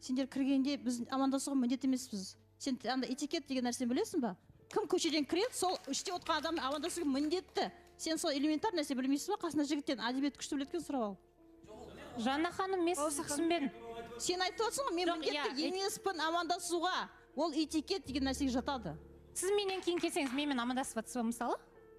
Сендер кіргенде біз амандасуға міндетті емеспіз. Сен анда этикет деген нәрсені білесің ба? Кім көшеден кіреді, сол іште отырған адам амандасуға міндетті. Сен сол элементар нәрсе білмейсіз ба? Қасында жігіттен әдебиет күшті біледі екен, сұрап ал. Жанна ханым, мен сізді түсінбедім. Сен айтып отырсың ғой, мен міндетті емеспін амандасуға. Ол этикет деген нәрсеге жатады. Сіз менен кейін келсеңіз, менімен амандасып жатсыз ба мысалы?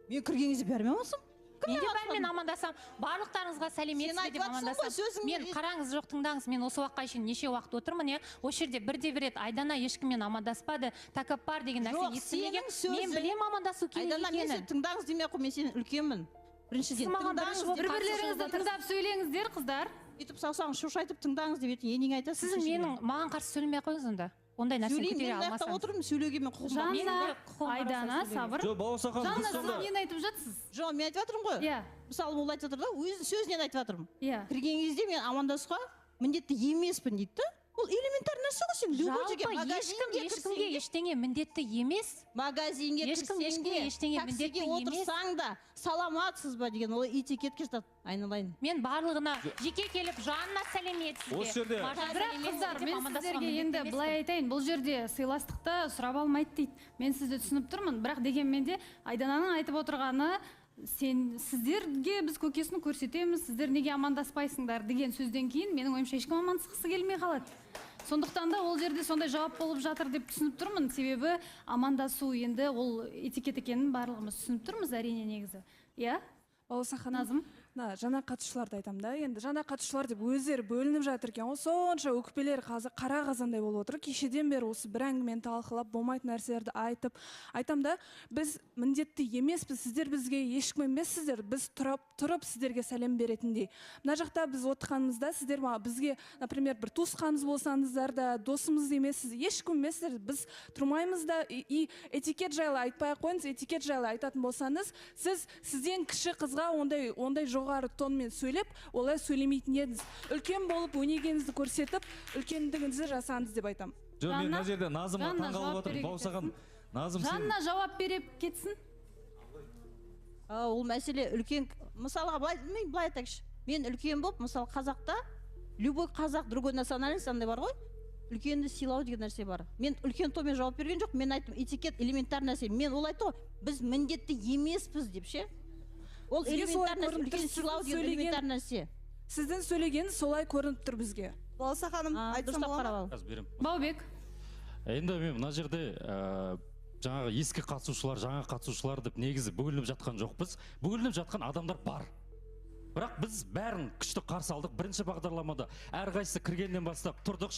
Мен кірген кезде бәрімен амандасам. Мен де бәрімен амандасам. Барлықтарыңызға сәлеметсіз деп амандасам. Мен қараңыз, жоқ, тыңдаңыз, мен осы уақытқа шейін неше уақыт отырмын, осы жерде бірде бір рет Айдана ешкіммен амандаспады, тәкаппар деген нәрсе естімеген. Мен білем амандасу керек екенін. Айдана, мен тыңдаңыз демей ақ қой, мен сенен үлкенмін. Біріншіден тыңдаңыз, бір-бірлеріңізді тыңдап сөйлеңіздер, қыздар. Өйтіп саусағын шошайтып тыңдаңыз деп енең айтасыз. Сіз менің маған қарсы сөйлемей ақ қойыңыз онда. Ондай нәрсені көтере алмасаңыз. Отырмын, сөйлеуге мен құқым бар. Жанна, Айдана, сабыр. Жоқ, Балауса ханым, Жанна, сіз нені айтып жатсыз? Жоқ, мен айтып жатырмын ғой. Иә. Мысалы, ол айтып жатыр да, өз сөзінен айтып жатырмын. Иә. Кірген кезде мен амандасуға міндетті емеспін дейді да. Ол элементар нәрсе ғой, сен любой жерге, ешкімге ештеңе міндетті емес. Магазинге кірсең де, таксиге отырсаң да, саламатсыз ба деген, ол этикетке жатады. Айналайын. Мен барлығына жеке келіп, Жанна сәлеметсіз де. Осы жерде. Бірақ қыздар, мен сіздерге енді былай айтайын, бұл жерде сыйластықты сұрап алмайды дейді. Мен сізді түсініп тұрмын, бірақ дегенмен де Айдананың айтып отырғаны, сіздерге біз көкесін көрсетеміз, сіздер неге амандаспайсыңдар деген сөзден кейін менің ойымша ешкім амандасқысы келмей қалады. Сондықтан да ол жерде сондай жауап болып жатыр деп түсініп тұрмын. Себебі амандасу енді ол этикет екенін барлығымыз түсініп тұрмыз, әрине негізі. Иә? Балауса ханым, жаңа қатысушыларды айтам да. Енді жаңа қатысушылар деп өздері бөлініп жатыр екен. Сонша өкпелер қара қазандай болып отыр. Кешеден бері осы бір әңгімені талқылап, болмайтын нәрселерді айтам да, біз міндетті емеспіз, сіздер бізге ешкім емессіздер, біз тұрып сіздерге сәлем беретіндей. Мына жақта біз отырғанымызда сіздер бізге, например, бір туысқанымыз болсаңыздар да, досымыз емессіз, ешкім емессіздер, біз тұрмаймыз да, и этикет жайлы айтпай ақ қойыңыз, этикет жайлы айтатын болсаңыз, сізден кіші қызға ондай жоғары тонмен сөйлеп, олай сөйлемейтін едіңіз. Үлкен болып өнегеңізді көрсетіп, үлкендігіңізді жасаңыз деп айтам. Жоқ, мен мына жерде Назымға таңғалып отырмын. Балауса ханым, Назым сен. Жанна жауап беріп кетсін. Ол мәселе үлкен, мысалға былай айтайықшы. Мен үлкен болып, мысалы қазақта, любой қазақ, другой национальность андай бар ғой. Үлкенді сыйлау деген нәрсе бар. Мен үлкен тобмен жауап берген жоқ, мен айттым, этикет элементар нәрсе. Мен ол айтты ғой, біз міндетті емеспіз деп ше. Ол элементар нәрсе, үлкен сыйлау деген элементар нәрсе. Сіздің сөйлегеніңіз солай көрініп тұр бізге. Балауса ханым, айтсам болады. Баубек. Енді мен мына жерде жаңағы ескі қатысушылар, жаңа қатысушылар деп негізі бөлініп жатқан жоқпыз. Бөлініп жатқан адамдар бар. Бірақ біз бәрін күшті қарсы алдық. Бірінші бағдарламада әрқайсысы кіргеннен бастап тұрдық.